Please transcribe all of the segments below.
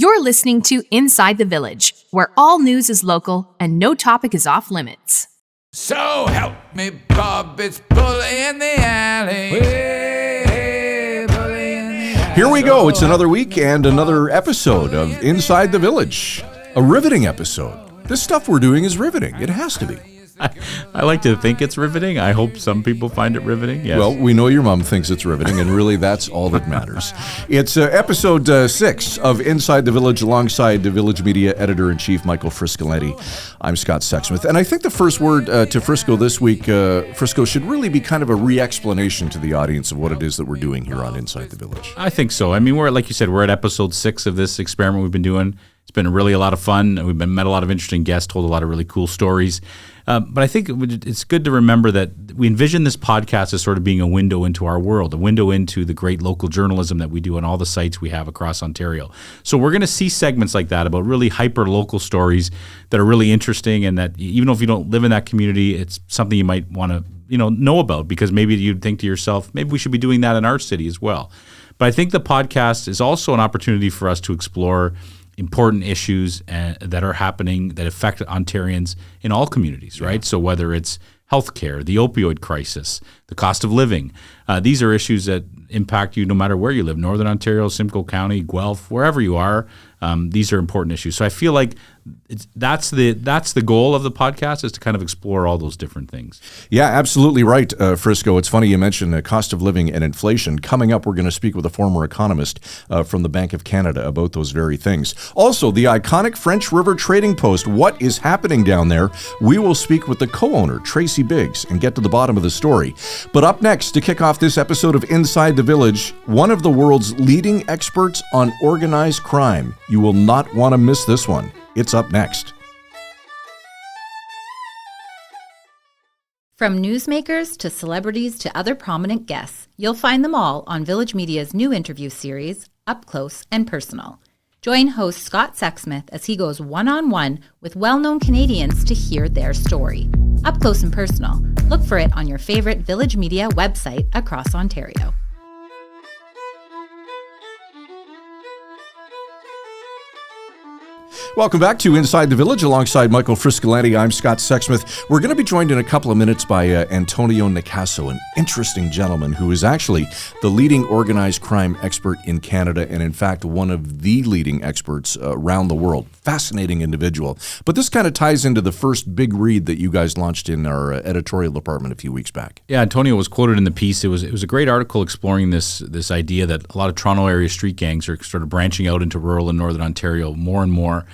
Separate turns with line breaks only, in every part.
You're listening to Inside the Village, where all news is local and no topic is off limits.
So help me, Bob, it's bully in the alley. Hey, bully in the alley.
Here we go. It's another week and another episode of Inside the Village. A riveting episode. This stuff we're doing is riveting. It has to be.
I like to think it's riveting. I hope some people find it riveting. Yes.
Well, we know your mom thinks it's riveting, and really that's all that matters. It's episode 6 of Inside the Village alongside the Village Media Editor-in-Chief Michael Friscoletti. I'm Scott Sexsmith, and I think the first word to Frisco this week, Frisco, should really be kind of a re-explanation to the audience of what it is that we're doing here on Inside the Village.
I think so. I mean, like you said, we're at episode 6 of this experiment we've been doing. It's been really a lot of fun. We've met a lot of interesting guests, told a lot of really cool stories. But I think it's good to remember that we envision this podcast as sort of being a window into our world, a window into the great local journalism that we do on all the sites we have across Ontario. So we're going to see segments like that about really hyper-local stories that are really interesting, and that even if you don't live in that community, it's something you might want to know about, because maybe you'd think to yourself, maybe we should be doing that in our city as well. But I think the podcast is also an opportunity for us to explore important issues that are happening that affect Ontarians in all communities, right? So whether it's healthcare, the opioid crisis, the cost of living, these are issues that impact you no matter where you live, Northern Ontario, Simcoe County, Guelph, wherever you are. These are important issues. So I feel like that's the goal of the podcast, is to kind of explore all those different things.
Yeah, absolutely right, Frisco. It's funny you mentioned the cost of living and inflation. Coming up, we're going to speak with a former economist from the Bank of Canada about those very things. Also, the iconic French River Trading Post. What is happening down there? We will speak with the co-owner, Tracey Biggs, and get to the bottom of the story. But up next, to kick off this episode of Inside the Village, one of the world's leading experts on organized crime. You will not want to miss this one. It's up next.
From newsmakers to celebrities to other prominent guests, you'll find them all on Village Media's new interview series, Up Close and Personal. Join host Scott Sexsmith as he goes one-on-one with well-known Canadians to hear their story. Up Close and Personal. Look for it on your favorite Village Media website across Ontario.
Welcome back to Inside the Village alongside Michael Friscoletti. I'm Scott Sexsmith. We're going to be joined in a couple of minutes by Antonio Nacasso, an interesting gentleman who is actually the leading organized crime expert in Canada, and in fact one of the leading experts around the world. Fascinating individual. But this kind of ties into the first big read that you guys launched in our editorial department a few weeks back.
Yeah, Antonio was quoted in the piece. It was a great article exploring this idea that a lot of Toronto area street gangs are sort of branching out into rural and Northern Ontario more and more,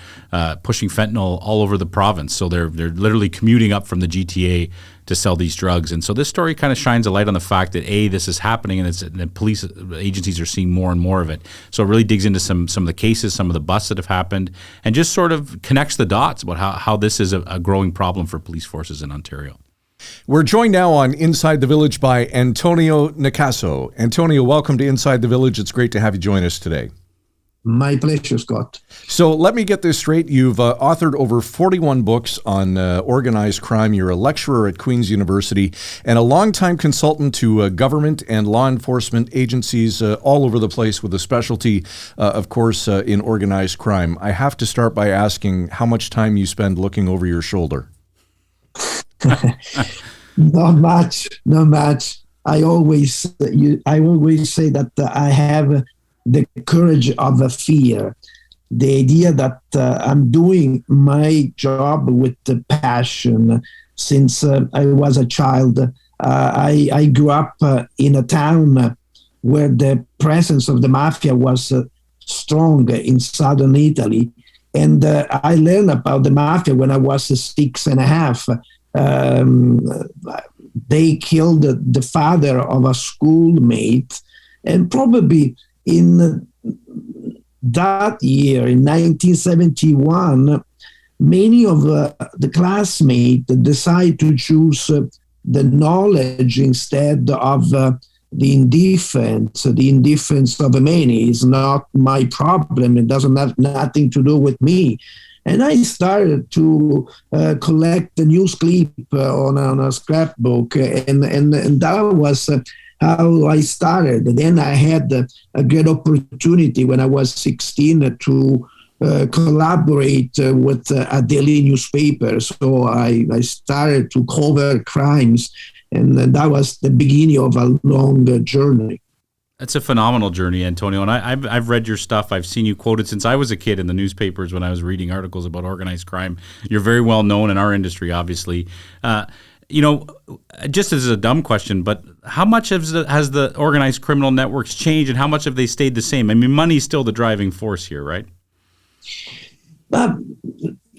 pushing fentanyl all over the province. So they're literally commuting up from the GTA to sell these drugs. And so this story kind of shines a light on the fact that this is happening, and the police agencies are seeing more and more of it. So it really digs into some of the cases, some of the busts that have happened, and just sort of connects the dots about how this is a growing problem for police forces in Ontario.
We're joined now on Inside the Village by Antonio Nacasso. Antonio, welcome to Inside the Village. It's great to have you join us today.
My pleasure, Scott.
So let me get this straight. You've authored over 41 books on organized crime. You're a lecturer at Queen's University and a longtime consultant to government and law enforcement agencies all over the place, with a specialty, of course, in organized crime. I have to start by asking how much time you spend looking over your shoulder.
Not much. I always say that I have the courage of a fear, the idea that I'm doing my job with the passion since I was a child. I grew up in a town where the presence of the mafia was strong in southern Italy, and I learned about the mafia when I was 6.5. They killed the father of a schoolmate, and probably in that year, in 1971, many of the classmates decided to choose the knowledge instead of the indifference. The indifference of many is not my problem. It doesn't have nothing to do with me. And I started to collect the news clip on a scrapbook, and that was how I started. Then I had a great opportunity when I was 16 to collaborate with a daily newspaper. So I started to cover crimes, and that was the beginning of a long journey.
That's a phenomenal journey, Antonio. And I've read your stuff. I've seen you quoted since I was a kid in the newspapers when I was reading articles about organized crime. You're very well known in our industry, obviously. Just as a dumb question, but how much has the organized criminal networks changed, and how much have they stayed the same? I mean, money's still the driving force here, right?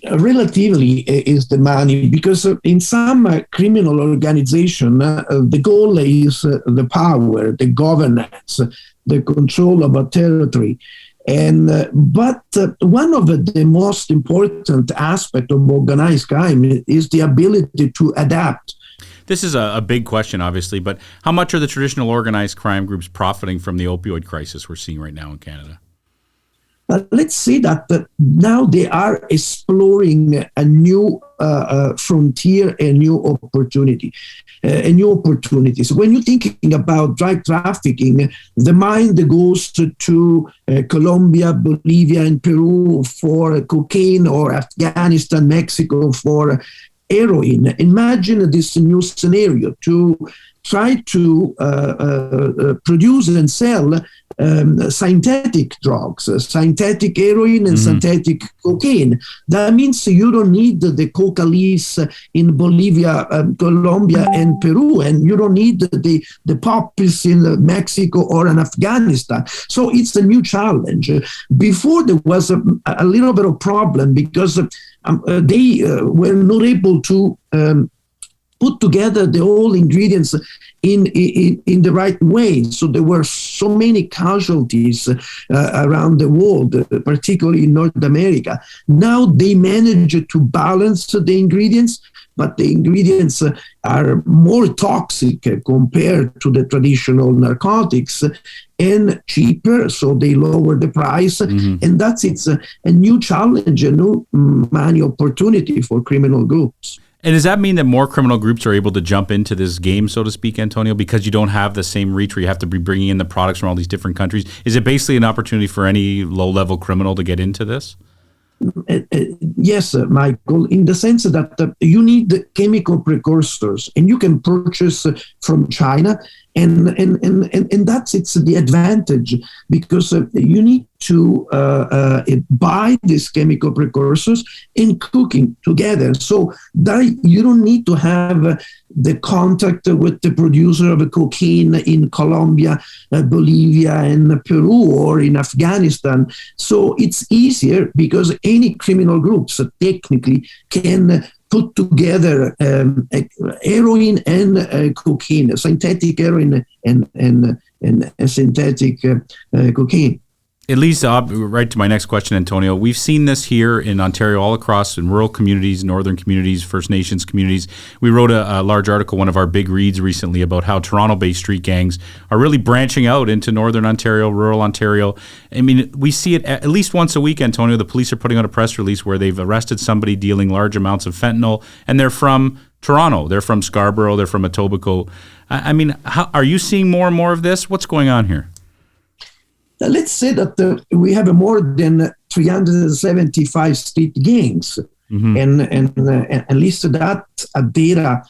Relatively is the money, because in some criminal organization, the goal is the power, the governance, the control of a territory. But one of the most important aspects of organized crime is the ability to adapt.
This is a big question, obviously, but how much are the traditional organized crime groups profiting from the opioid crisis we're seeing right now in Canada?
Let's say that now they are exploring a new frontier, a new opportunity, new opportunities. When you're thinking about drug trafficking, the mind goes to Colombia, Bolivia, and Peru for cocaine, or Afghanistan, Mexico for heroin. Imagine this new scenario to try to produce and sell synthetic drugs, synthetic heroin and synthetic cocaine. That means you don't need the coca leaves in Bolivia, Colombia, and Peru, and you don't need the poppies in Mexico or in Afghanistan. So it's a new challenge. Before, there was a little bit of problem because they were not able to put together the whole ingredients in the right way. So there were so many casualties around the world, particularly in North America. Now they manage to balance the ingredients, but the ingredients are more toxic compared to the traditional narcotics and cheaper, so they lower the price. And it's a new challenge, a new money opportunity for criminal groups.
And does that mean that more criminal groups are able to jump into this game, so to speak, Antonio, because you don't have the same reach where you have to be bringing in the products from all these different countries? Is it basically an opportunity for any low-level criminal to get into this?
Yes, Michael, in the sense that you need chemical precursors, and you can purchase from China, and it's the advantage, because you need to buy these chemical precursors and cooking together. So that you don't need to have the contact with the producer of cocaine in Colombia, Bolivia, and Peru, or in Afghanistan. So it's easier because any criminal groups technically can put together heroin and cocaine, synthetic heroin and synthetic cocaine.
It leads right to my next question, Antonio. We've seen this here in Ontario, all across in rural communities, northern communities, First Nations communities. We wrote a large article, one of our big reads recently, about how Toronto-based street gangs are really branching out into northern Ontario, rural Ontario. I mean, we see it at least once a week, Antonio. The police are putting out a press release where they've arrested somebody dealing large amounts of fentanyl, and they're from Toronto. They're from Scarborough. They're from Etobicoke. I mean, are you seeing more and more of this? What's going on here?
Let's say that we have more than 375 street gangs, and at least that data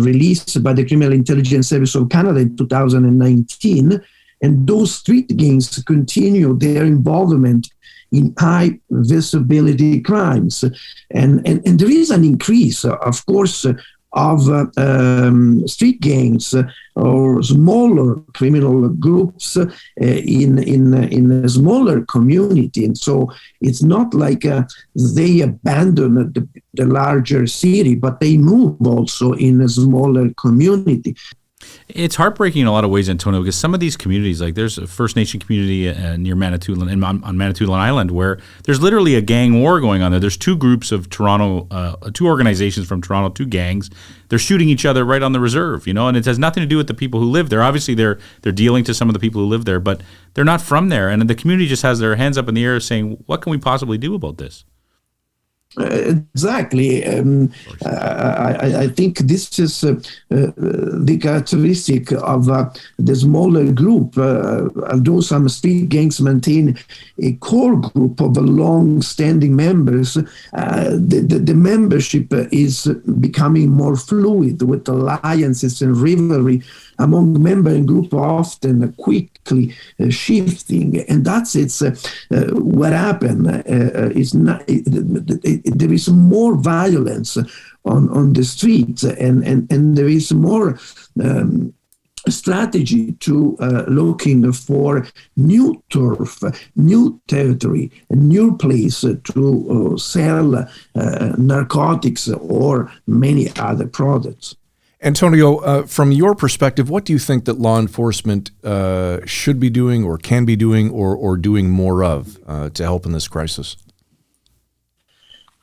released by the Criminal Intelligence Service of Canada in 2019, and those street gangs continue their involvement in high visibility crimes, and there is an increase, of course, of street gangs or smaller criminal groups in a smaller community. And so it's not like they abandon the larger city, but they move also in a smaller community.
It's heartbreaking in a lot of ways, Antonio, because some of these communities, like there's a First Nation community near Manitoulin, on Manitoulin Island, where there's literally a gang war going on there. There's two groups of Toronto, two organizations from Toronto, two gangs. They're shooting each other right on the reserve, and it has nothing to do with the people who live there. Obviously, they're dealing to some of the people who live there, but they're not from there. And the community just has their hands up in the air saying, what can we possibly do about this?
Exactly. I think this is the characteristic of the smaller group. Although some street gangs maintain a core group of long-standing members, the membership is becoming more fluid, with alliances and rivalry among member and group often quickly shifting, and that's what happened. Is not there is more violence on the streets, and there is more strategy to looking for new turf, new territory, a new place to sell narcotics or many other products.
Antonio, from your perspective, what do you think that law enforcement should be doing or can be doing or doing more of to help in this crisis?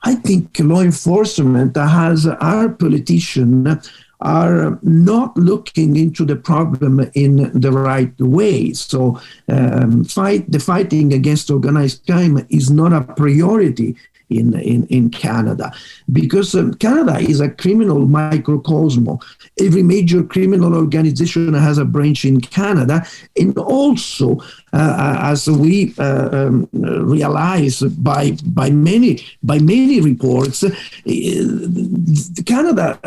I think law enforcement has our politicians are not looking into the problem in the right way. So the fighting against organized crime is not a priority in Canada, because Canada is a criminal microcosm. Every major criminal organization has a branch in Canada, and also as we realize by many reports, Canada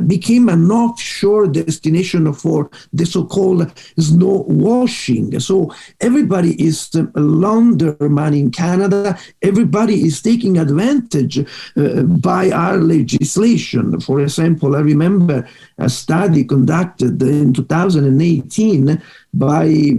became an offshore destination for the so-called snow washing. So everybody is laundering money in Canada. Everybody is taking advantage by our legislation. For example, I remember a study conducted in 2018 by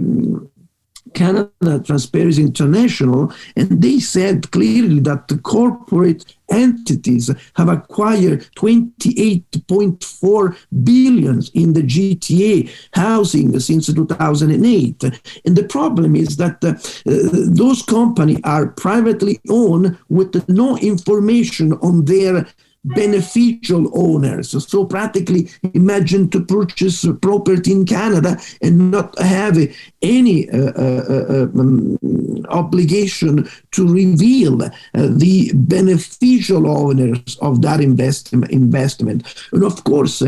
Canada Transparency International, and they said clearly that the corporate entities have acquired 28.4 billion in the GTA housing since 2008. And the problem is that those companies are privately owned with no information on their beneficial owners. So practically, imagine to purchase property in Canada and not have any obligation to reveal the beneficial owners of that investment. And of course,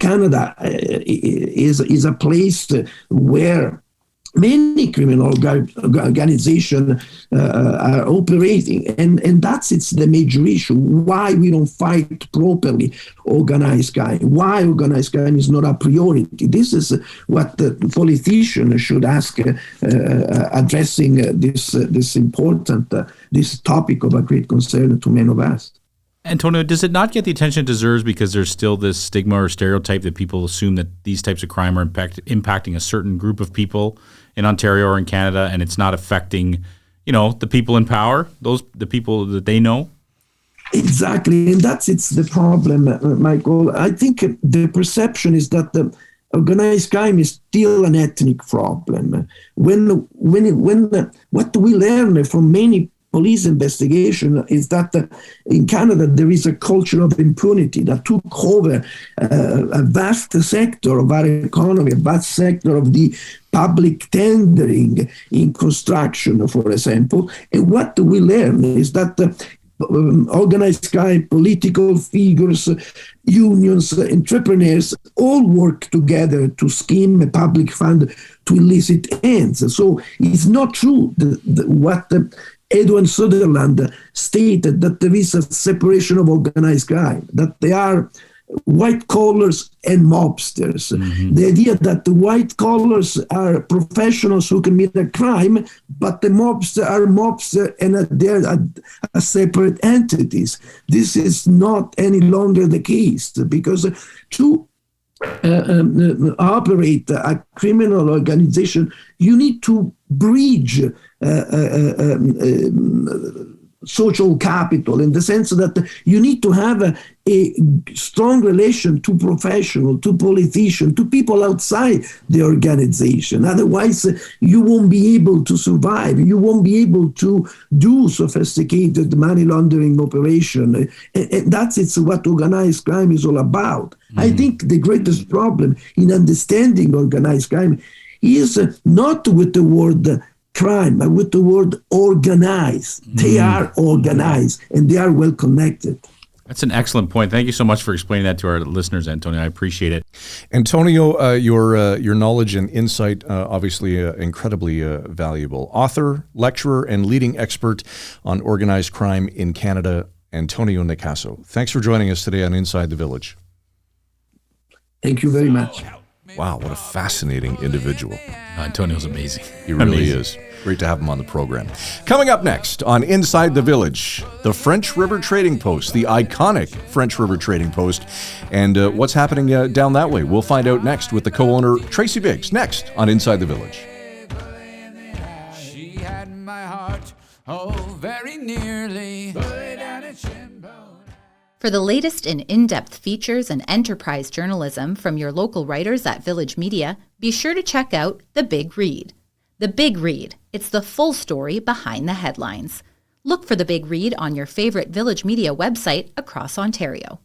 Canada is a place where many criminal organizations are operating, and that's the major issue. Why we don't fight properly organized crime? Why organized crime is not a priority? This is what the politicians should ask, addressing this important this topic of a great concern to many of us.
Antonio, does it not get the attention it deserves because there's still this stigma or stereotype that people assume that these types of crime are impacting a certain group of people in Ontario or in Canada, and it's not affecting, the people in power, the people that they know?
Exactly, and it's the problem, Michael. I think the perception is that the organized crime is still an ethnic problem. When what we learn from many police investigation is that in Canada there is a culture of impunity that took over a vast sector of our economy, a vast sector of the public tendering in construction, for example. And what we learn is that organized crime, political figures, unions, entrepreneurs all work together to scheme a public fund to illicit ends. So it's not true what Edwin Sutherland stated, that there is a separation of organized crime, that they are white collars and mobsters. Mm-hmm. The idea that the white collars are professionals who commit a crime, but the mobsters are mobsters and they're separate entities. This is not any longer the case, because to operate a criminal organization, you need to bridge social capital, in the sense that you need to have a strong relation to professional, to politician, to people outside the organization. Otherwise, you won't be able to survive. You won't be able to do sophisticated money laundering operation. And that's what organized crime is all about. Mm-hmm. I think the greatest problem in understanding organized crime is not with the word crime, but with the word organized. They are organized and they are well connected.
That's an excellent point. Thank you so much for explaining that to our listeners, Antonio. I appreciate it.
Antonio, your knowledge and insight, obviously incredibly valuable. Author, lecturer, and leading expert on organized crime in Canada, Antonio Nacasso. Thanks for joining us today on Inside the Village.
Thank you very much.
Wow, what a fascinating individual.
Antonio's amazing.
He really is. Great to have him on the program. Coming up next on Inside the Village, the French River Trading Post, the iconic French River Trading Post, and what's happening down that way. We'll find out next with the co-owner, Tracey Biggs, next on Inside the Village.
She had my heart, oh, very nearly.
For the latest in in-depth features and enterprise journalism from your local writers at Village Media, be sure to check out The Big Read. The Big Read. It's the full story behind the headlines. Look for The Big Read on your favorite Village Media website across Ontario.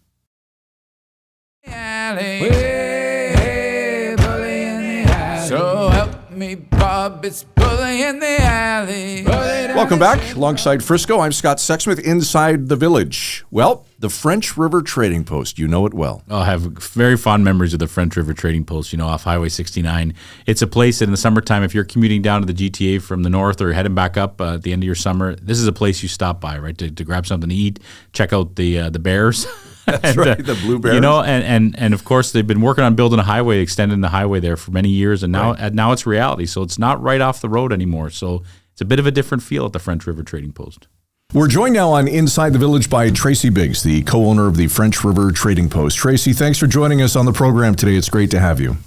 So help me, Bob, it's bully in the alley.
Welcome back. Alongside Frisco, I'm Scott Sexsmith, Inside the Village. Well, the French River Trading Post, you know it well.
I have very fond memories of the French River Trading Post, off Highway 69. It's a place that in the summertime, if you're commuting down to the GTA from the north or heading back up at the end of your summer, this is a place you stop by, right, to grab something to eat, check out the bears.
That's right, the blue bears.
And of course, they've been working on building a highway, extending the highway there for many years, and now it's reality. So it's not right off the road anymore. So it's a bit of a different feel at the French River Trading Post.
We're joined now on Inside the Village by Tracey Biggs, the co-owner of the French River Trading Post. Tracey, thanks for joining us on the program today. It's great to have you.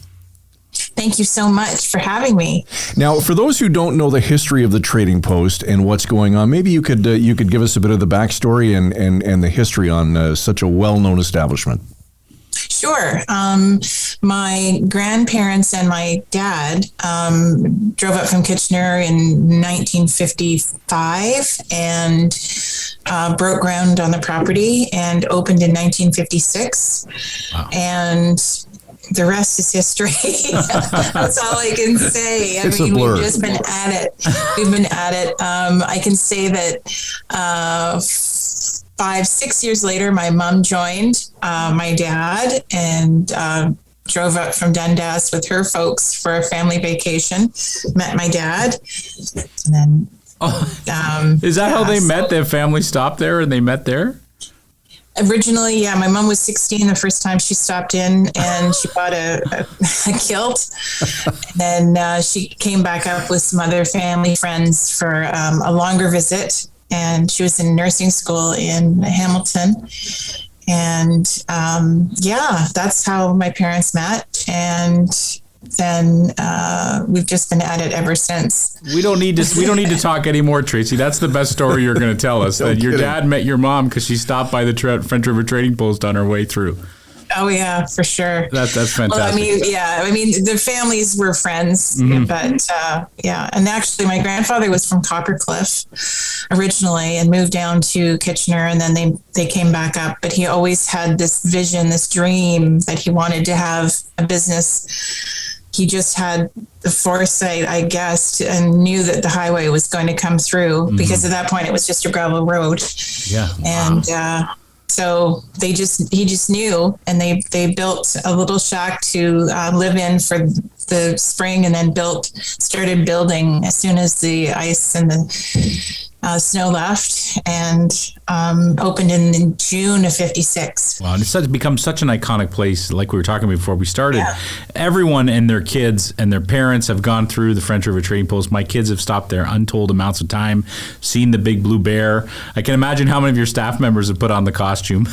Thank you so much for having me.
Now, for those who don't know the history of the Trading Post and what's going on, maybe you could give us a bit of the backstory and the history on such a well-known establishment.
Sure. My grandparents and my dad drove up from Kitchener in 1955 and broke ground on the property and opened in 1956.
Wow.
And the rest is history. That's all I can say.
It's a blur.
We've just been at it. I can say that 5-6 years later, my mom joined my dad and drove up from Dundas with her folks for a family vacation. Met my dad, and then.
Is that how they met? Their family stopped there and they met there?
Originally, yeah, my mom was 16 the first time she stopped in, and she bought a kilt. And then she came back up with some other family friends for a longer visit, and she was in nursing school in Hamilton. And that's how my parents met, and then we've just been at it ever since.
We don't need to talk anymore, Tracey. That's the best story you're going to tell us. That your dad met your mom because she stopped by the French River Trading Post on her way through.
Oh yeah, for sure.
That's fantastic.
Well, the families were friends, but and actually, my grandfather was from Coppercliff originally and moved down to Kitchener, and then they came back up. But he always had this vision, this dream that he wanted to have a business. He just had the foresight, I guess, and knew that the highway was going to come through because at that point it was just a gravel road.
Yeah,
and. So he just knew, and they built a little shack to live in for the spring, and then started building as soon as the ice and the snow left, and opened in June of 56.
Wow, and it's become such an iconic place. Like we were talking before we started, everyone and their kids and their parents have gone through the French River Trading Post. My kids have stopped there untold amounts of time, seen the big blue bear. I can imagine how many of your staff members have put on the costume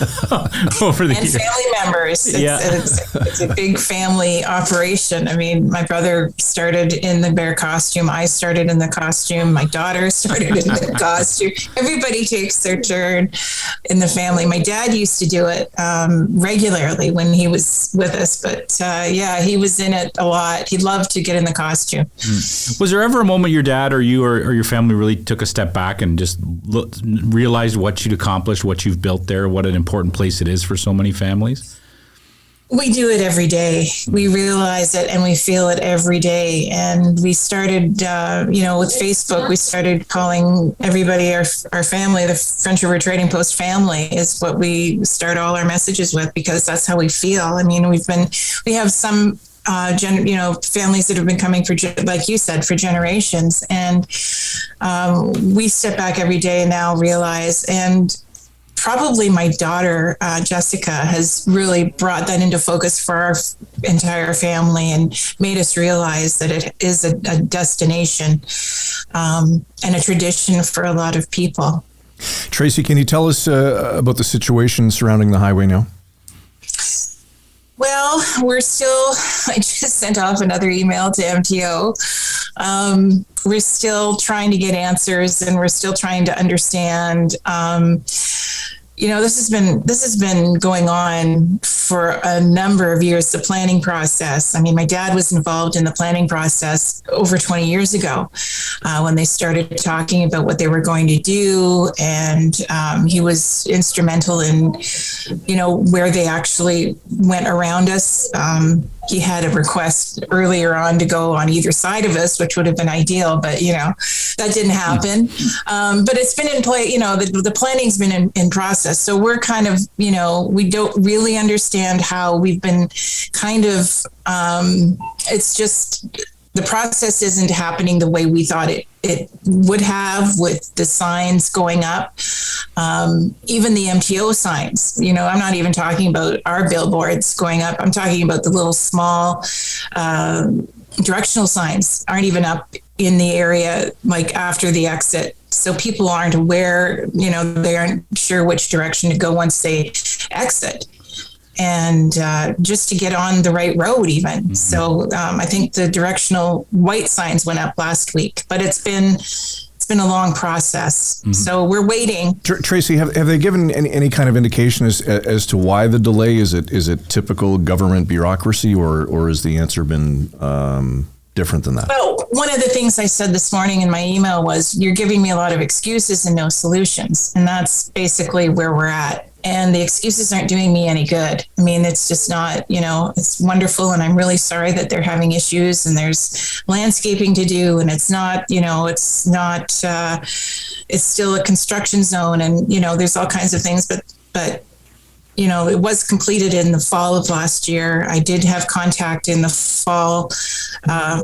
over the years.
And family members. It's a big family operation. I mean, my brother started in the bear costume. I started in the costume. My daughter started in the costume. Everybody takes their turn in the family. My dad used to do it regularly when he was with us, but he was in it a lot. He loved to get in the costume.
Was there ever a moment your dad or you or your family really took a step back and just realized what you'd accomplished, what you've built there, what an important place it is for so many families?
We do it every day. We realize it and we feel it every day. And we started, with Facebook, we started calling everybody our family. The French River Trading Post family is what we start all our messages with, because that's how we feel. I mean, we have some families that have been coming for, like you said, for generations. And we step back every day and now realize, and probably my daughter, Jessica, has really brought that into focus for our entire family and made us realize that it is a destination and a tradition for a lot of people.
Tracey, can you tell us about the situation surrounding the highway now?
Well, I just sent off another email to MTO. We're still trying to get answers, and we're still trying to understand. This has been going on for a number of years, the planning process. I mean, my dad was involved in the planning process over 20 years ago when they started talking about what they were going to do. And he was instrumental in, where they actually went around us. He had a request earlier on to go on either side of us, which would have been ideal, but that didn't happen. But it's been in play. The planning's been in process. So we're kind of, we don't really understand how we've been kind of. It's just the process isn't happening the way we thought it would have, with the signs going up, even the MTO signs. I'm not even talking about our billboards going up. I'm talking about the little small directional signs aren't even up in the area, like after the exit. So people aren't aware, they aren't sure which direction to go once they exit. And just to get on the right road even. Mm-hmm. So I think the directional white signs went up last week, but it's been a long process. Mm-hmm. So we're waiting.
Tracey, have they given any kind of indication as to why the delay? Is it typical government bureaucracy, or has the answer been different than that?
Well, one of the things I said this morning in my email was, you're giving me a lot of excuses and no solutions. And that's basically where we're at. And the excuses aren't doing me any good. I mean, it's just not, it's wonderful. And I'm really sorry that they're having issues, and there's landscaping to do. And it's not, it's still a construction zone, and, there's all kinds of things, but it was completed in the fall of last year. I did have contact in the fall,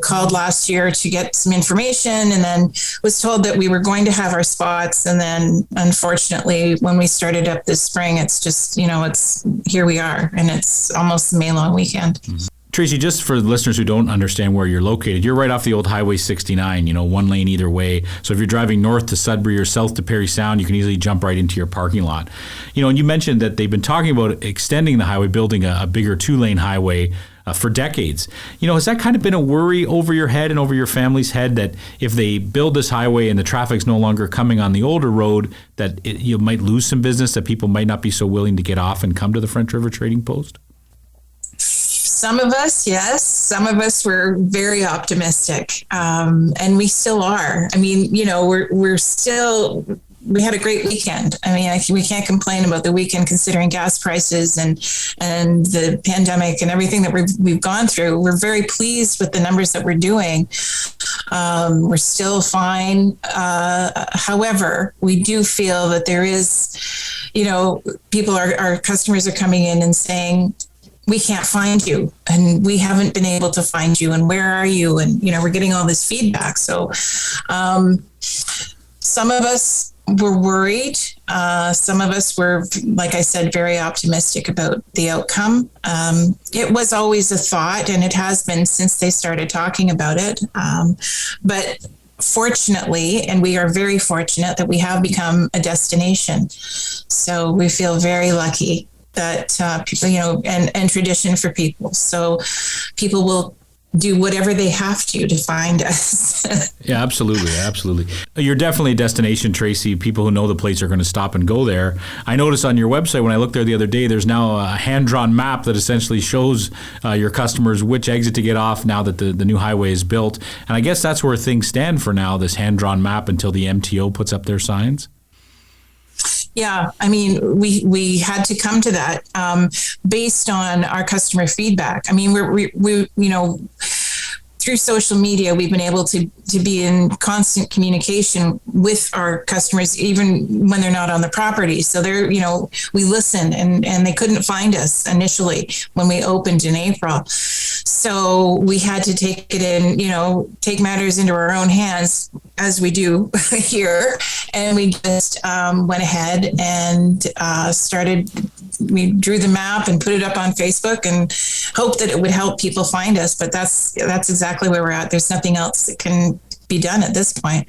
called last year to get some information, and then was told that we were going to have our spots. And then unfortunately, when we started up this spring, it's just, it's here we are, and it's almost the May long weekend.
Mm-hmm. Tracey, just for the listeners who don't understand where you're located, you're right off the old Highway 69, one lane either way. So if you're driving north to Sudbury or south to Parry Sound, you can easily jump right into your parking lot. And you mentioned that they've been talking about extending the highway, building a bigger 2-lane highway for decades. Has that kind of been a worry over your head and over your family's head, that if they build this highway and the traffic's no longer coming on the older road, that you might lose some business, that people might not be so willing to get off and come to the French River Trading Post?
Some of us, yes. Some of us were very optimistic, and we still are. I mean, we had a great weekend. I mean, we can't complain about the weekend, considering gas prices and the pandemic and everything that we've gone through. We're very pleased with the numbers that we're doing. We're still fine. However, we do feel that there is, our customers are coming in and saying, we can't find you, and we haven't been able to find you, and where are you? And, we're getting all this feedback. So some of us were worried. Some of us were, like I said, very optimistic about the outcome. It was always a thought, and it has been since they started talking about it. But fortunately, and we are very fortunate, that we have become a destination. So we feel very lucky that people, and tradition for people. So people will do whatever they have to find us.
Yeah, absolutely. Absolutely. You're definitely a destination, Tracey. People who know the place are going to stop and go there. I noticed on your website, when I looked there the other day, there's now a hand-drawn map that essentially shows your customers which exit to get off now that the new highway is built. And I guess that's where things stand for now, this hand-drawn map, until the MTO puts up their signs.
Yeah, I mean, we had to come to that based on our customer feedback. I mean, we through social media, we've been able to be in constant communication with our customers, even when they're not on the property. So we listen, and they couldn't find us initially when we opened in April. So we had to take take matters into our own hands, as we do here. And we just went ahead and we drew the map and put it up on Facebook and hoped that it would help people find us. But that's exactly where we're at. There's nothing else that can be done at this point.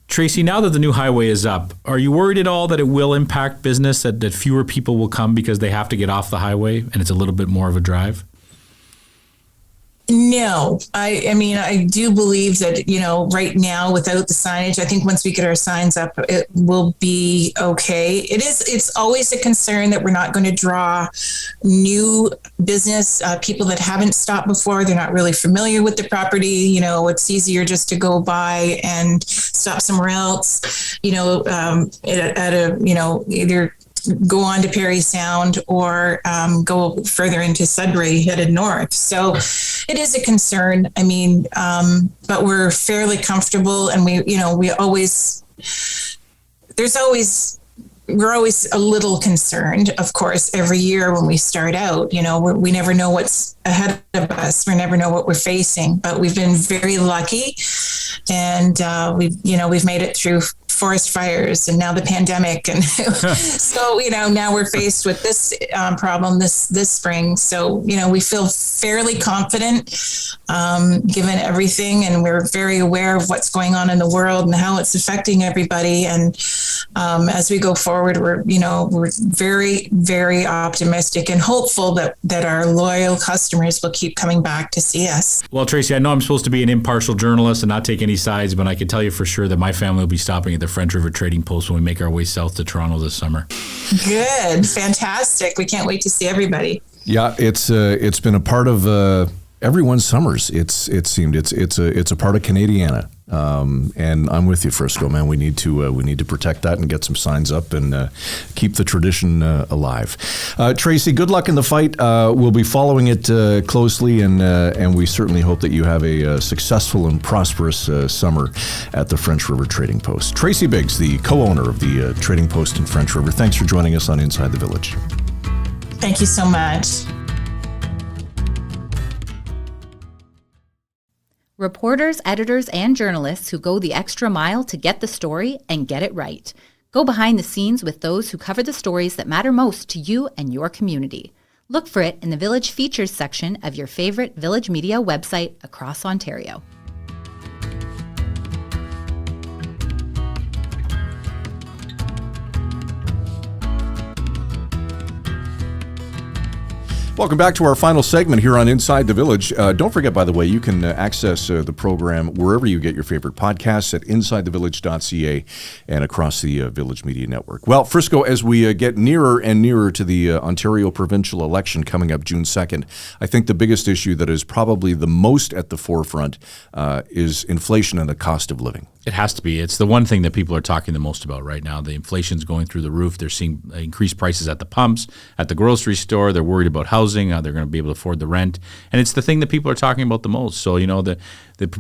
Tracey, now that the new highway is up, are you worried at all that it will impact business, that fewer people will come because they have to get off the highway and it's a little bit more of a drive?
No, I mean, I do believe that, right now without the signage, I think once we get our signs up, it will be okay. It's always a concern that we're not going to draw new business, people that haven't stopped before. They're not really familiar with the property. It's easier just to go by and stop somewhere else, either go on to Perry Sound or go further into Sudbury headed north. So it is a concern. I mean, but we're fairly comfortable, and we're always a little concerned, of course, every year when we start out. We never know what's ahead of us. We never know what we're facing, but we've been very lucky, and we've made it through forest fires and now the pandemic, and so now we're faced with this problem this spring. So we feel fairly confident given everything, and we're very aware of what's going on in the world and how it's affecting everybody. And as we go forward, we're very, very optimistic and hopeful that our loyal customers will keep coming back to see us.
Well, Tracey, I know I'm supposed to be an impartial journalist and not take any sides, but I can tell you for sure that my family will be stopping at the French River Trading Post when we make our way south to Toronto this summer.
Good. Fantastic. We can't wait to see everybody.
Yeah, it's been a part of everyone's summers. It seemed it's a part of Canadiana. And I'm with you, Frisco, man. We need to protect that and get some signs up and keep the tradition alive. Tracey, good luck in the fight. We'll be following it closely, and we certainly hope that you have a successful and prosperous summer at the French River Trading Post. Tracey Biggs, the co-owner of the Trading Post in French River. Thanks for joining us on Inside the Village.
Thank you so much.
Reporters, editors, and journalists who go the extra mile to get the story and get it right. Go behind the scenes with those who cover the stories that matter most to you and your community. Look for it in the Village Features section of your favorite Village Media website across Ontario.
Welcome back to our final segment here on Inside the Village. Don't forget, by the way, you can access the program wherever you get your favorite podcasts at insidethevillage.ca and across the Village Media Network. Well, Frisco, as we get nearer and nearer to the Ontario provincial election coming up June 2nd, I think the biggest issue that is probably the most at the forefront is inflation and the cost of living.
It has to be. It's the one thing that people are talking the most about right now. The inflation's going through the roof. They're seeing increased prices at the pumps, at the grocery store. They're worried about housing. They're going to be able to afford the rent. And it's the thing that people are talking about the most. So, the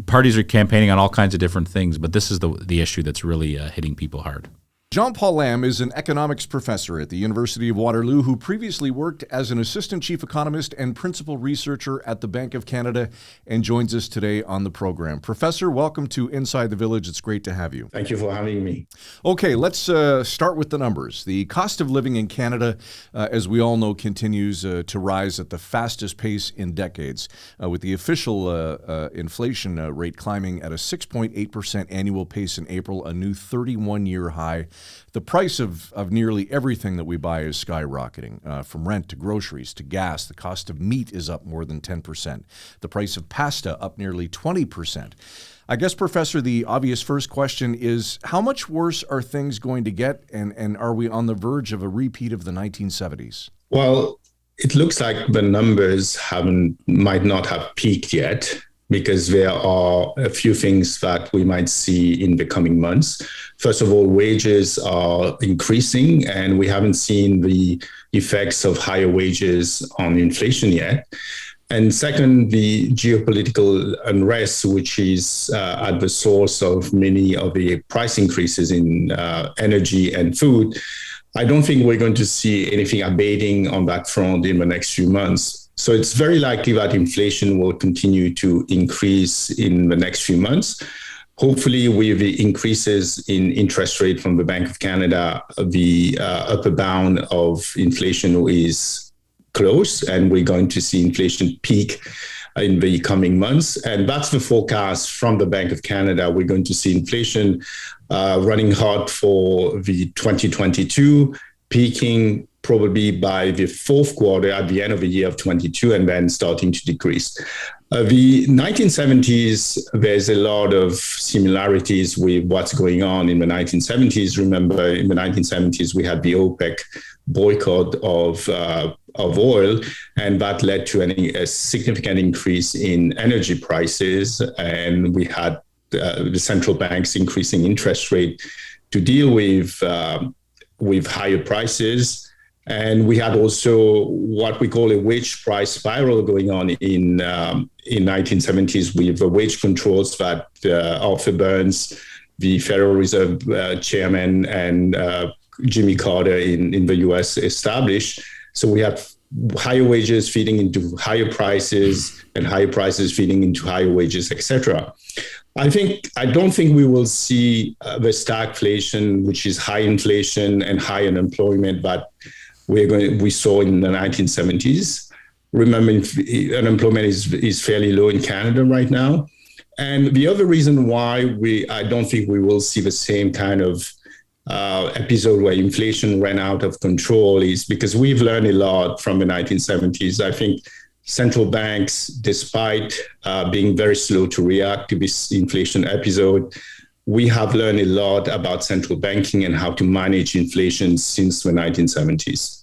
parties are campaigning on all kinds of different things, but this is the issue that's really hitting people hard.
Jean-Paul Lam is an economics professor at the University of Waterloo who previously worked as an assistant chief economist and principal researcher at the Bank of Canada and joins us today on the program. Professor, welcome to Inside the Village. It's great to have you.
Thank you for having me.
Okay, let's start with the numbers. The cost of living in Canada, as we all know, continues to rise at the fastest pace in decades, with the official inflation rate climbing at a 6.8% annual pace in April, a new 31-year high. The price of nearly everything that we buy is skyrocketing, from rent to groceries to gas. The cost of meat is up more than 10%. The price of pasta up nearly 20%. I guess, Professor, the obvious first question is, how much worse are things going to get, and are we on the verge of a repeat of the 1970s?
Well, it looks like the numbers might not have peaked yet. because there are a few things that we might see in the coming months. First of all, wages are increasing, and we haven't seen the effects of higher wages on inflation yet. And second, the geopolitical unrest, which is at the source of many of the price increases in energy and food. I don't think we're going to see anything abating on that front in the next few months. So it's very likely that inflation will continue to increase in the next few months. Hopefully, with the increases in interest rate from the Bank of Canada, the upper bound of inflation is close, and we're going to see inflation peak in the coming months. And that's the forecast from the Bank of Canada. We're going to see inflation running hot for the 2022, peaking probably by the fourth quarter at the end of the year of 22, and then starting to decrease. The 1970s, there's a lot of similarities with what's going on in the 1970s. Remember, in the 1970s, we had the OPEC boycott of oil, and that led to a significant increase in energy prices. And we had the central banks increasing interest rate to deal with higher prices. And we had also what we call a wage price spiral going on in 1970s with the wage controls that Arthur Burns, the Federal Reserve chairman, and Jimmy Carter in the US established. So we have higher wages feeding into higher prices, and higher prices feeding into higher wages, etc. I don't think we will see the stagflation, which is high inflation and high unemployment, that we saw in the 1970s. Remember, unemployment is fairly low in Canada right now. And the other reason why I don't think we will see the same kind of episode where inflation ran out of control is because we've learned a lot from the 1970s. I think central banks, despite being very slow to react to this inflation episode, we have learned a lot about central banking and how to manage inflation since the 1970s.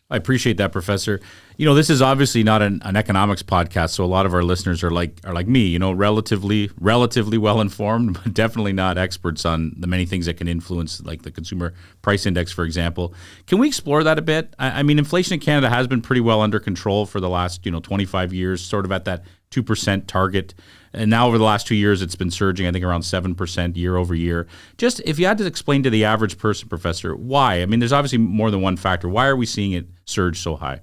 I appreciate that, Professor. This is obviously not an economics podcast, so a lot of our listeners are like me, relatively well informed, but definitely not experts on the many things that can influence, like the consumer price index, for example. Can we explore that a bit? I mean, inflation in Canada has been pretty well under control for the last 25 years, sort of at that 2% target. And now over the last 2 years, it's been surging, I think, around 7% year over year. Just if you had to explain to the average person, Professor, why? I mean, there's obviously more than one factor. Why are we seeing it surge so high?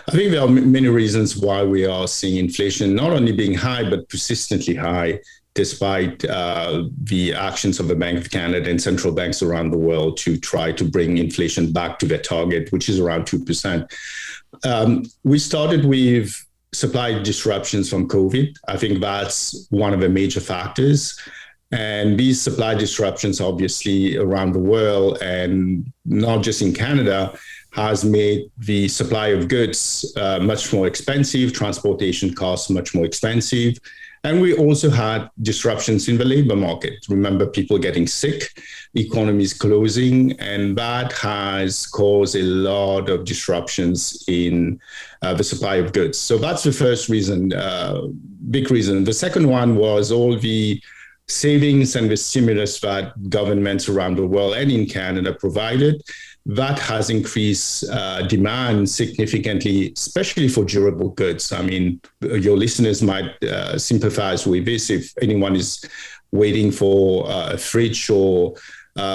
I think there are many reasons why we are seeing inflation not only being high, but persistently high, despite the actions of the Bank of Canada and central banks around the world to try to bring inflation back to their target, which is around 2%. We started with supply disruptions from COVID. I think that's one of the major factors. And these supply disruptions, obviously, around the world, and not just in Canada, has made the supply of goods much more expensive, transportation costs much more expensive. And we also had disruptions in the labor market. Remember, people getting sick, economies closing, and that has caused a lot of disruptions in the supply of goods. So that's the first reason, big reason. The second one was all the savings and the stimulus that governments around the world and in Canada provided. That has increased demand significantly, especially for durable goods. I mean, your listeners might sympathize with this. If anyone is waiting for a fridge or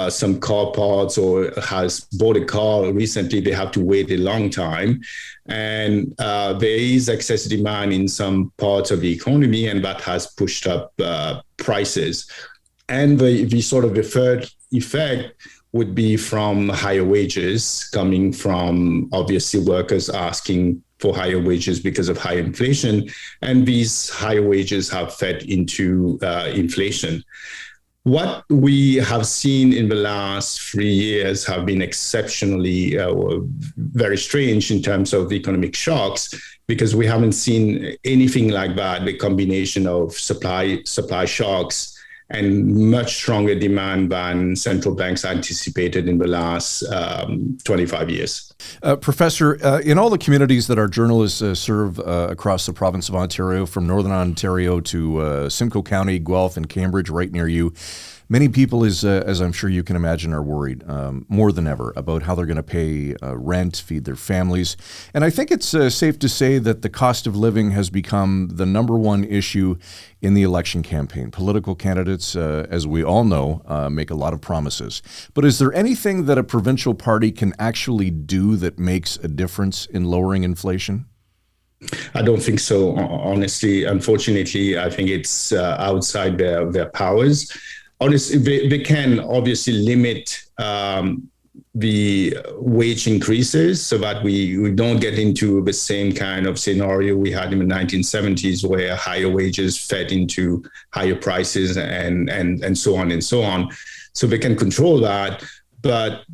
some car parts or has bought a car recently, they have to wait a long time. And there is excess demand in some parts of the economy, and that has pushed up prices. And the sort of the third effect would be from higher wages coming from, obviously, workers asking for higher wages because of high inflation. And these higher wages have fed into inflation. What we have seen in the last 3 years have been exceptionally very strange in terms of economic shocks, because we haven't seen anything like that, the combination of supply shocks and much stronger demand than central banks anticipated in the last 25 years.
Professor, in all the communities that our journalists serve across the province of Ontario, from Northern Ontario to Simcoe County, Guelph, and Cambridge, right near you, many people, as I'm sure you can imagine, are worried more than ever about how they're going to pay rent, feed their families. And I think it's safe to say that the cost of living has become the number one issue in the election campaign. Political candidates, as we all know, make a lot of promises. But is there anything that a provincial party can actually do that makes a difference in lowering inflation?
I don't think so, honestly. Unfortunately, I think it's outside their powers. Honestly, they can obviously limit the wage increases so that we don't get into the same kind of scenario we had in the 1970s, where higher wages fed into higher prices and so on and so on. So they can control that. But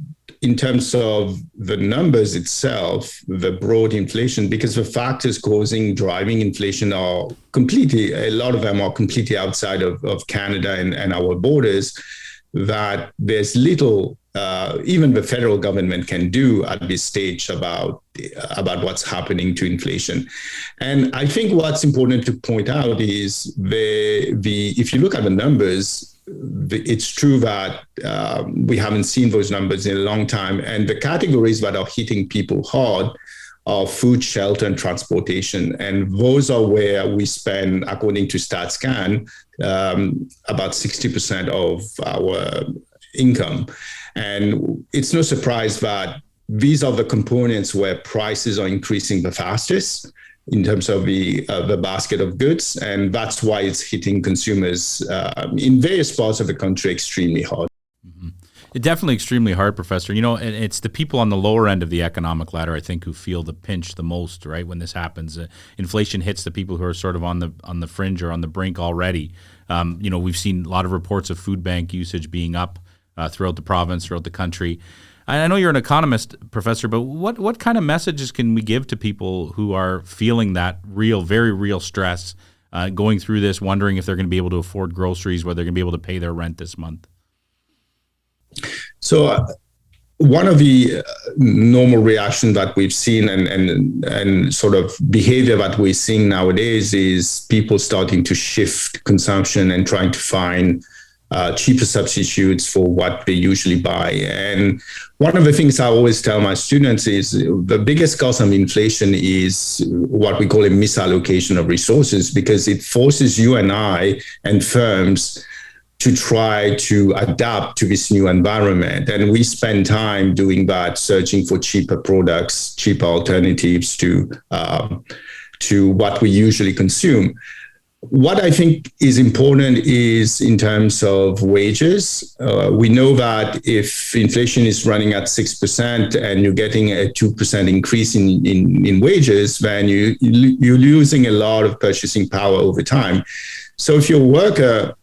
in terms of the numbers itself, the broad inflation, because the factors driving inflation are a lot of them are completely outside of Canada and our borders, that there's little even the federal government can do at this stage about what's happening to inflation. And I think what's important to point out is if you look at the numbers, it's true that we haven't seen those numbers in a long time. And the categories that are hitting people hard are food, shelter, and transportation. And those are where we spend, according to StatsCan, about 60% of our income. And it's no surprise that these are the components where prices are increasing the fastest in terms of the basket of goods. And that's why it's hitting consumers in various parts of the country extremely hard.
Mm-hmm. It's definitely extremely hard, Professor. You know, and it's the people on the lower end of the economic ladder, I think, who feel the pinch the most, right, when this happens. Inflation hits the people who are sort of on the fringe or on the brink already. You know, we've seen a lot of reports of food bank usage being up throughout the province, throughout the country. I know you're an economist, Professor, but what kind of messages can we give to people who are feeling that very real stress, going through this, wondering if they're going to be able to afford groceries, whether they're going to be able to pay their rent this month?
So one of the normal reactions that we've seen and sort of behavior that we're seeing nowadays is people starting to shift consumption and trying to find cheaper substitutes for what they usually buy. And one of the things I always tell my students is the biggest cause of inflation is what we call a misallocation of resources, because it forces you and I and firms to try to adapt to this new environment. And we spend time doing that, searching for cheaper products, cheaper alternatives to what we usually consume. What I think is important is in terms of wages. We know that if inflation is running at 6% and you're getting a 2% increase in wages, then you're losing a lot of purchasing power over time. So if you're a worker,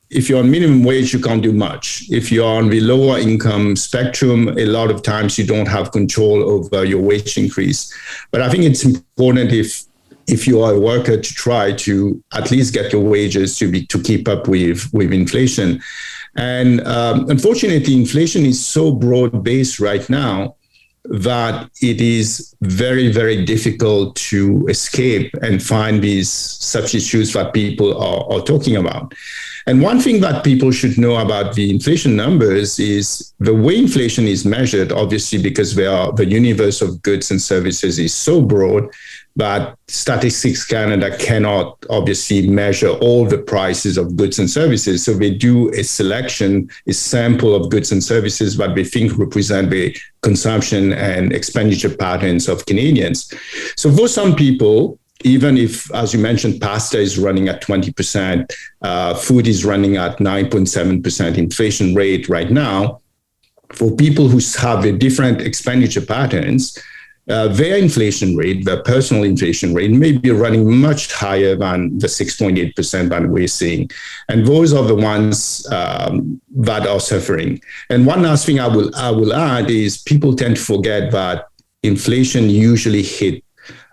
if you're on minimum wage, you can't do much. If you're on the lower income spectrum, a lot of times you don't have control over your wage increase. But I think it's important if you are a worker to try to at least get your wages to keep up with inflation. And unfortunately, inflation is so broad-based right now that it is very, very difficult to escape and find these substitutes that people are talking about. And one thing that people should know about the inflation numbers is the way inflation is measured, obviously, because the universe of goods and services is so broad that Statistics Canada cannot obviously measure all the prices of goods and services. So they do a sample of goods and services that they think represent the consumption and expenditure patterns of Canadians. So for some people, even if, as you mentioned, pasta is running at 20%, food is running at 9.7% inflation rate right now, for people who have a different expenditure patterns, their inflation rate, their personal inflation rate, may be running much higher than the 6.8% that we're seeing. And those are the ones that are suffering. And one last thing I will add is people tend to forget that inflation usually hit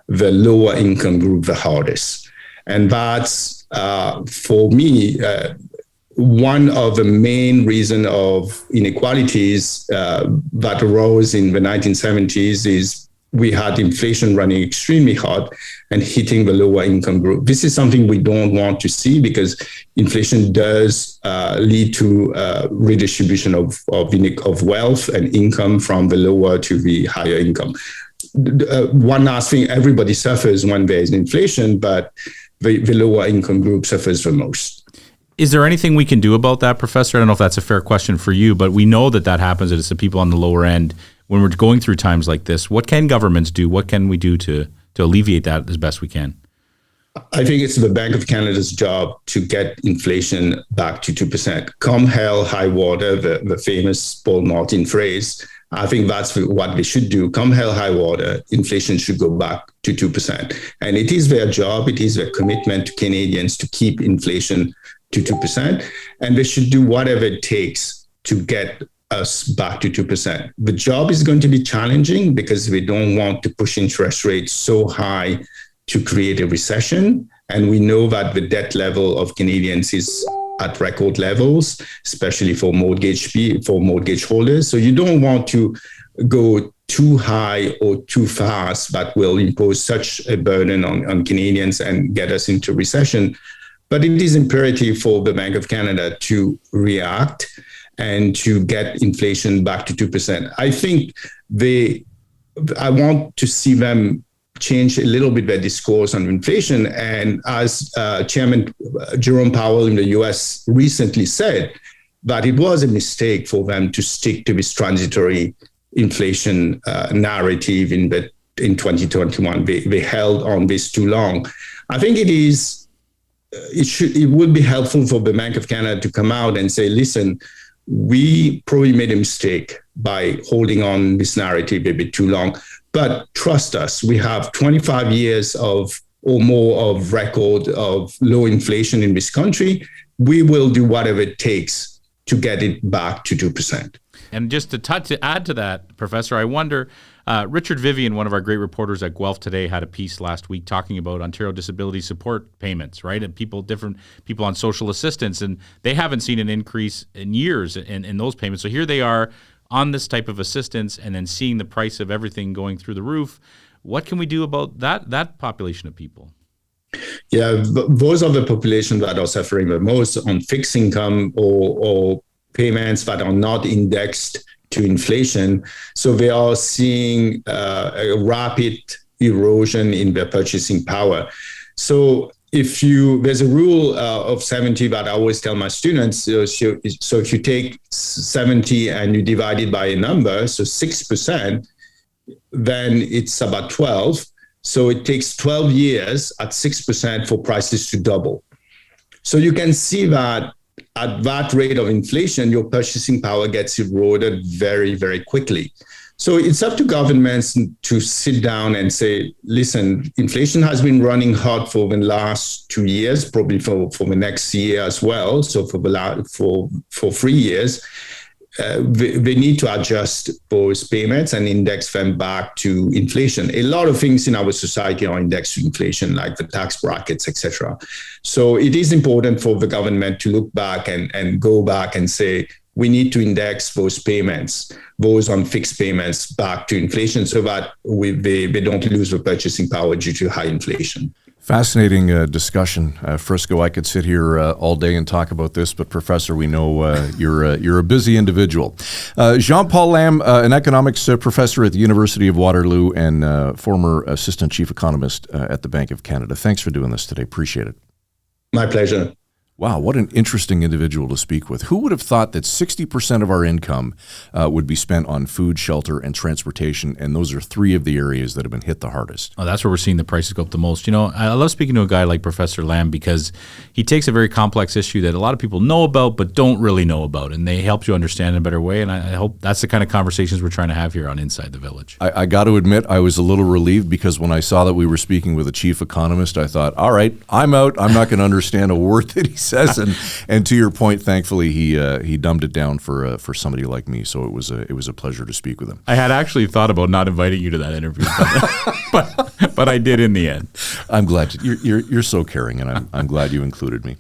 the lower income group the hardest. And that's, for me, one of the main reasons of inequalities that arose in the 1970s is we had inflation running extremely hot and hitting the lower income group. This is something we don't want to see because inflation does lead to redistribution of wealth and income from the lower to the higher income. One last thing, everybody suffers when there's inflation, but the lower income group suffers the most.
Is there anything we can do about that, Professor? I don't know if that's a fair question for you, but we know that happens, and it's the people on the lower end. When we're going through times like this, what can governments do? What can we do to alleviate that as best we can?
I think it's the Bank of Canada's job to get inflation back to 2%. Come hell, high water, the famous Paul Martin phrase. I think that's what they should do. Come hell, high water, inflation should go back to 2%. And it is their job, it is their commitment to Canadians to keep inflation to 2%. And they should do whatever it takes to get us back to 2%. The job is going to be challenging because we don't want to push interest rates so high to create a recession. And we know that the debt level of Canadians is at record levels, especially for mortgage holders. So you don't want to go too high or too fast that will impose such a burden on Canadians and get us into recession. But it is imperative for the Bank of Canada to react and to get inflation back to 2%. I think I want to see them change a little bit their discourse on inflation. And as Chairman Jerome Powell in the US recently said, that it was a mistake for them to stick to this transitory inflation narrative in 2021. They held on this too long. I think it would be helpful for the Bank of Canada to come out and say, listen, we probably made a mistake by holding on this narrative a bit too long. But trust us, we have 25 years or more of record of low inflation in this country. We will do whatever it takes to get it back to 2%.
And just to add to that, Professor, I wonder, Richard Vivian, one of our great reporters at Guelph Today, had a piece last week talking about Ontario disability support payments, right? And different people on social assistance, and they haven't seen an increase in years in those payments. So here they are on this type of assistance and then seeing the price of everything going through the roof. What can we do about that population of people?
Yeah, those are the population that are suffering the most on fixed income or payments that are not indexed to inflation. So they are seeing a rapid erosion in their purchasing power. So there's a rule of 70 that I always tell my students. So if you take 70 and you divide it by a number, so 6%, then it's about 12. So it takes 12 years at 6% for prices to double. So you can see that at that rate of inflation, your purchasing power gets eroded very, very quickly. So it's up to governments to sit down and say, listen, inflation has been running hot for the last 2 years, probably for the next year as well. So for 3 years, they need to adjust those payments and index them back to inflation. A lot of things in our society are indexed to inflation, like the tax brackets, etc. So it is important for the government to look back and go back and say, we need to index those payments, those on fixed payments, back to inflation so that they don't lose the purchasing power due to high inflation.
Fascinating discussion, Frisco. I could sit here all day and talk about this, but Professor, we know you're a busy individual. Jean-Paul Lam, an economics professor at the University of Waterloo and former assistant chief economist at the Bank of Canada. Thanks for doing this today. Appreciate it.
My pleasure.
Wow, what an interesting individual to speak with. Who would have thought that 60% of our income would be spent on food, shelter, and transportation, and those are three of the areas that have been hit the hardest?
Oh, that's where we're seeing the prices go up the most. You know, I love speaking to a guy like Professor Lam because he takes a very complex issue that a lot of people know about but don't really know about, and they help you understand in a better way, and I hope that's the kind of conversations we're trying to have here on Inside the Village.
I got to admit, I was a little relieved because when I saw that we were speaking with a chief economist, I thought, all right, I'm out. I'm not going to understand a word that he's says, and to your point, thankfully he dumbed it down for somebody like me. So it was a pleasure to speak with him.
I had actually thought about not inviting you to that interview, but I did in the end.
I'm glad you're so caring, and I'm glad you included me.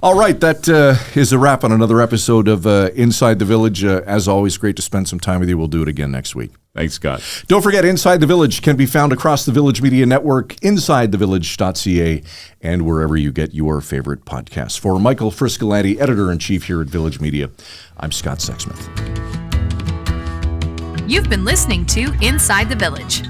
All right, that is a wrap on another episode of Inside the Village. As always, great to spend some time with you. We'll do it again next week.
Thanks, Scott.
Don't forget, Inside the Village can be found across the Village Media Network, insidethevillage.ca, and wherever you get your favorite podcasts. For Michael Friscolanti, editor-in-chief here at Village Media, I'm Scott Sexsmith.
You've been listening to Inside the Village.